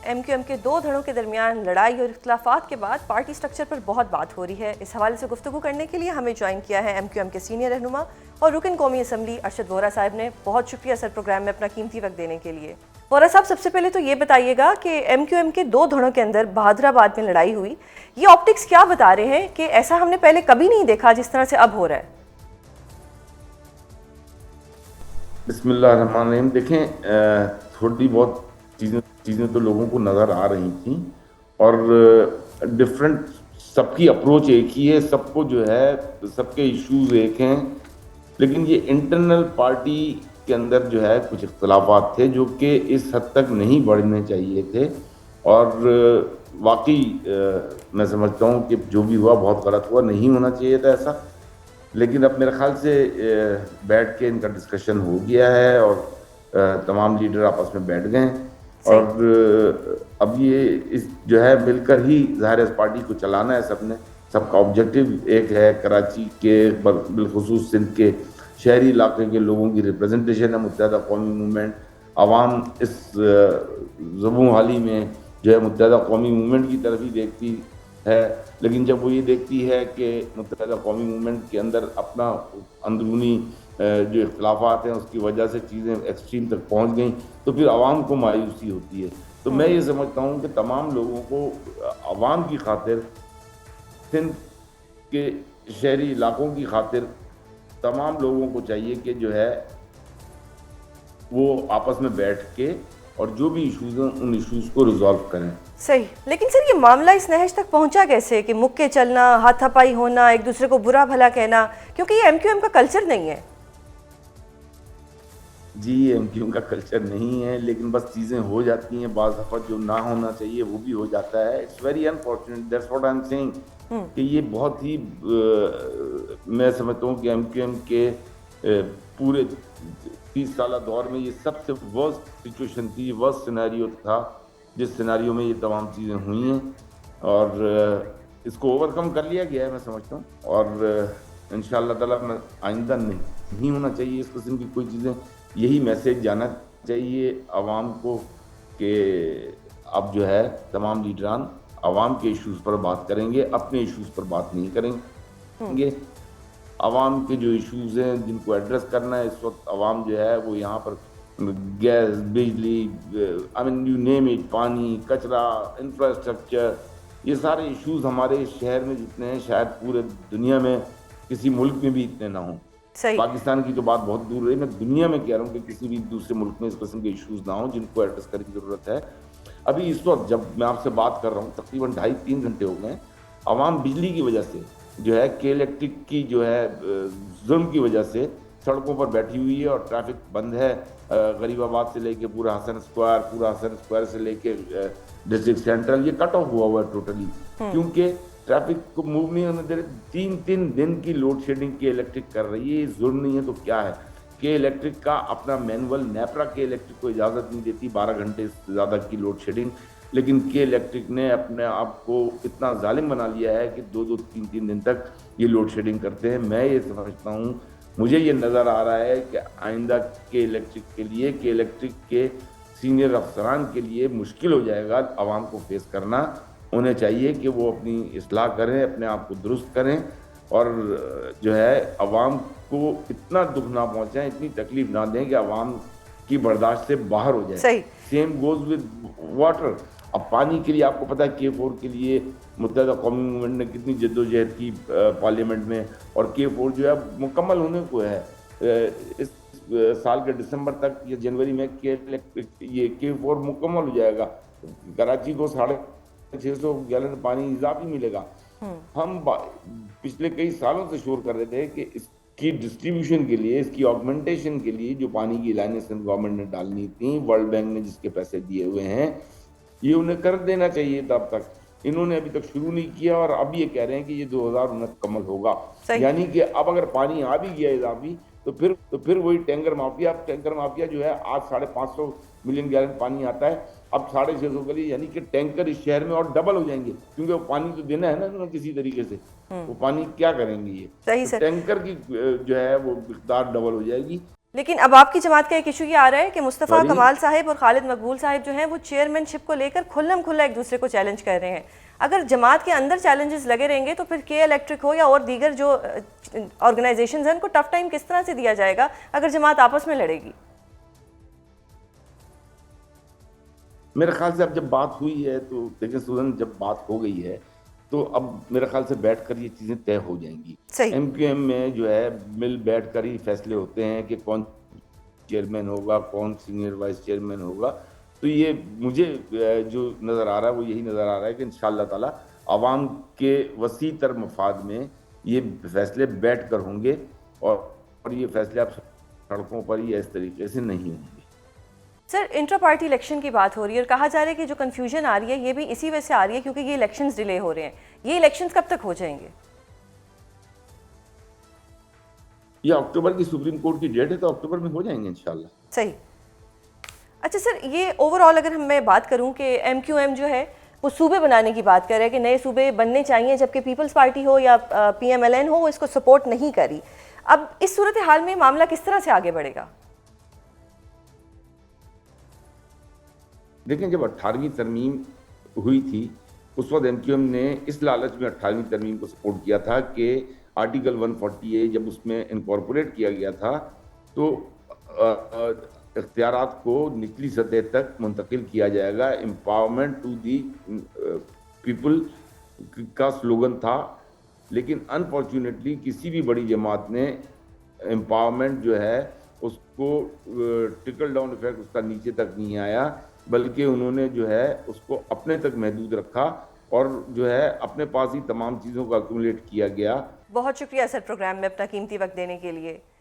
MQM के दो धड़ों के दरमियान लड़ाई और इख्तिलाफात के बाद पार्टी स्ट्रक्चर पर बहुत बात हो रही है। इस हवाले से गुफ्तगू करने के लिए हमें ज्वाइन किया है MQM के सीनियर रहनुमा और रुकन कौमी असम्बली अरशद वोहरा साहब ने। बहुत शुक्रिया सर प्रोग्राम में अपना कीमती वक्त देने के लिए। वोहरा साहब, सबसे पहले तो ये बताइएगा कि MQM के दो धड़ों के अंदर बहादुराबाद में लड़ाई हुई, ये ऑप्टिक्स क्या बता रहे हैं कि ऐसा हमने पहले कभी नहीं देखा जिस तरह से अब हो रहा है? बिस्मिल्लाहिर्रहमानिर्रहीम। देखें, थोड़ी बहुत चीज़ें तो लोगों को नज़र आ रही थी और डिफरेंट सबकी अप्रोच एक ही है, सबको जो है सबके इश्यूज एक हैं, लेकिन ये इंटरनल पार्टी के अंदर जो है कुछ इख्तलाफात थे जो कि इस हद तक नहीं बढ़ने चाहिए थे। और वाकई मैं समझता हूँ कि जो भी हुआ बहुत गलत हुआ, नहीं होना चाहिए था ऐसा। लेकिन अब मेरे ख्याल से बैठ के इनका डिस्कशन हो गया है और तमाम लीडर आपस में बैठ गए हैं और अब ये इस जो है मिलकर ही ज़ाहिर इस पार्टी को चलाना है सबने। सबका ऑब्जेक्टिव एक है, कराची के बिलखुसूस सिंध के शहरी इलाके के लोगों की रिप्रेजेंटेशन है। मुत्तहदा कौमी मूवमेंट आवाम इस ज़बूं हाली में जो है मुत्तहदा कौमी मूवमेंट की तरफ ही देखती है, लेकिन जब वो ये देखती है कि मुत्तहदा कौमी मूवमेंट के अंदर अपना अंदरूनी जो इख्तलाफात हैं उसकी वजह से चीज़ें एक्सट्रीम तक पहुंच गई, तो फिर आवाम को मायूसी होती है। तो मैं ये समझता हूँ कि तमाम लोगों को आवाम की खातिर, सिंध के शहरी इलाकों की खातिर तमाम लोगों को चाहिए कि जो है वो आपस में बैठ के और जो भी इशूज़ हैं उन इशूज़ को रिजॉल्व करें। सही, लेकिन सर ये मामला इस नहज तक पहुंचा कैसे कि मुक्के चलना, हाथापाई होना, एक दूसरे को बुरा भला कहना, क्योंकि ये MQM का कल्चर नहीं है। जी, MQM का कल्चर नहीं है, लेकिन बस चीज़ें हो जाती हैं, बाज़ दफ़ा जो ना होना चाहिए वो भी हो जाता है। It's very unfortunate, that's what I am saying कि ये बहुत ही मैं समझता हूँ कि MQM के पूरे 30 साल दौर में ये सबसे वर्स्ट सिचुएशन थी, वर्स्ट सिनेरियो था जिस सिनेरियो में ये तमाम चीज़ें हुई हैं और इसको ओवरकम कर लिया गया है मैं समझता हूँ। और इंशाअल्लाह ताला आइंदा नहीं होना चाहिए इस किस्म की कोई चीज़ें। यही मैसेज जाना चाहिए आवाम को कि अब जो है तमाम लीडरान आवाम के इश्यूज़ पर बात करेंगे, अपने इश्यूज़ पर बात नहीं करेंगे। आवाम के जो इश्यूज़ हैं जिनको एड्रेस करना है इस वक्त, आवाम जो है वो यहाँ पर गैस, बिजली, I mean you name it, पानी, कचरा, इंफ्रास्ट्रक्चर, ये सारे इश्यूज़ हमारे शहर में जितने हैं शायद पूरे दुनिया में किसी मुल्क में भी इतने ना हों। पाकिस्तान की तो बात बहुत दूर रही, मैं दुनिया में कह रहा हूँ कि किसी भी दूसरे मुल्क में इस किस्म के इश्यूज़ ना हों जिनको एड्रेस करने की ज़रूरत है। अभी इस वक्त जब मैं आपसे बात कर रहा हूँ तकरीबन 2.5-3 घंटे हो गए, आवाम बिजली की वजह से जो है के इलेक्ट्रिक की जो है जुल्म की वजह से सड़कों पर बैठी हुई है और ट्रैफिक बंद है। गरीबाबाद से लेके पूरा हसन स्क्वायर से लेके डिस्ट्रिक्ट सेंट्रल ये कट ऑफ हुआ है टोटली, क्योंकि ट्रैफिक को मूव नहीं होने दे रहे। 3 दिन की लोड शेडिंग के इलेक्ट्रिक कर रही है, ये जुल्म नहीं है तो क्या है? के इलेक्ट्रिक का अपना मैनुअल, नेपरा के इलेक्ट्रिक को इजाज़त नहीं देती 12 घंटे से ज़्यादा की लोड शेडिंग, लेकिन के इलेक्ट्रिक ने अपने आप को इतना जालिम बना लिया है कि 2-2, 3-3 दिन तक ये लोड शेडिंग करते हैं। मैं ये समझता हूँ, मुझे ये नज़र आ रहा है कि आइंदा के इलेक्ट्रिक के सीनियर अफसरान के लिए मुश्किल हो जाएगा आवाम को फेस करना। उन्हें चाहिए कि वो अपनी इस्लाह करें, अपने आप को दुरुस्त करें और जो है आवाम को इतना दुख ना पहुँचाएं, इतनी तकलीफ ना दें कि आवाम की बर्दाश्त से बाहर हो जाए। Same goes with water. अब पानी के लिए आपको पता है K4 के लिए मुत्तहदा कौमी मूवमेंट ने कितनी जद्दोजहद की पार्लियामेंट में, और K4 जो है मुकम्मल होने को है इस साल के दिसंबर तक या जनवरी में ये K4 मुकम्मल हो जाएगा। कराची को 650 गैलन पानी इजाफी मिलेगा। हम पिछले कई सालों से शोर कर रहे थे कि इसकी डिस्ट्रीब्यूशन के लिए, इसकी ऑगमेंटेशन के लिए जो पानी की लाइनें सेंट्रल गवर्नमेंट ने डालनी थी, वर्ल्ड बैंक ने जिसके पैसे दिए हुए हैं, ये उन्हें कर देना चाहिए था अब तक। इन्होंने अभी तक शुरू नहीं किया और अब ये कह रहे हैं कि ये 2019 कमल होगा। यानी कि अब अगर पानी आ भी गया इजाफी तो फिर वही टैंकर माफिया जो है आज 550 मिलियन गैलन पानी आता है, अब 650 के लिए, यानी कि टैंकर इस शहर में और डबल हो जाएंगे, क्योंकि वो पानी तो देना है ना उन्होंने किसी तरीके से। वो पानी क्या करेंगे ये? सही तो टैंकर की जो है वो मिकदार डबल हो जाएगी। लेकिन अब आपकी जमात का एक इशू ये आ रहा है कि मुस्तफ़ा सॉरी। कमाल साहिब और खालिद मकबूल साहिब जो हैं वो चेयरमैनशिप को लेकर खुल्लम खुल्ला एक दूसरे को चैलेंज कर रहे हैं। अगर जमात के अंदर चैलेंजेस लगे रहेंगे तो फिर के इलेक्ट्रिक हो या और दीगर जो ऑर्गेनाइजेशंस हैं उनको टफ टाइम किस तरह से दिया जाएगा अगर जमात आपस में लड़ेगी? मेरे ख्याल से अब जब बात हुई है तो देखिए सुजन, जब बात हो गई है तो अब मेरे ख्याल से बैठकर ये चीज़ें तय हो जाएंगी। सही। एमक्यूएम में जो है मिल बैठकर ही फैसले होते हैं कि कौन चेयरमैन होगा, कौन सीनियर वाइस चेयरमैन होगा। तो ये मुझे जो नज़र आ रहा है वो यही नज़र आ रहा है कि इंशाअल्लाह ताला आवाम के वसी तर मफाद में ये फैसले बैठ कर होंगे, और ये फैसले अब सड़कों पर ही इस तरीके से नहीं होंगे। सर, इंट्रा पार्टी इलेक्शन की बात हो रही है और कहा जा रहा है कि जो कन्फ्यूजन आ रही है ये भी इसी वजह से आ रही है क्योंकि ये इलेक्शंस डिले हो रहे हैं। ये इलेक्शंस कब तक हो जाएंगे? ये अक्टूबर की सुप्रीम कोर्ट की डेट है तो अक्टूबर में हो जाएंगे इंशाल्लाह। सही। अच्छा सर, ये ओवरऑल अगर मैं बात करूं कि एमक्यूएम जो है वो सूबे बनाने की बात कर रहा है कि नए सूबे बनने चाहिए, जबकि पीपल्स पार्टी हो या पीएमएलएन हो वो इसको सपोर्ट नहीं करी। अब इस सूरत हाल में मामला किस तरह से आगे बढ़ेगा? देखें, जब 18वीं तरमीम हुई थी उस वक्त एमक्यूएम ने इस लालच में 18वीं तरमीम को सपोर्ट किया था कि आर्टिकल 140A जब उसमें इनकॉर्पोरेट किया गया था तो इख्तियारात को निचली सतह तक मुंतकिल किया जाएगा। एम्पावरमेंट टू दी पीपल का स्लोगन था, लेकिन अनफॉर्चुनेटली किसी भी बड़ी जमात ने एम्पावरमेंट जो है उसको ट्रिकल डाउन इफेक्ट उसका नीचे तक नहीं आया, बल्कि उन्होंने जो है उसको अपने तक महदूद रखा और जो है अपने पास ही तमाम चीज़ों को अक्यूमुलेट किया गया। बहुत शुक्रिया सर प्रोग्राम में अपना कीमती वक्त देने के लिए।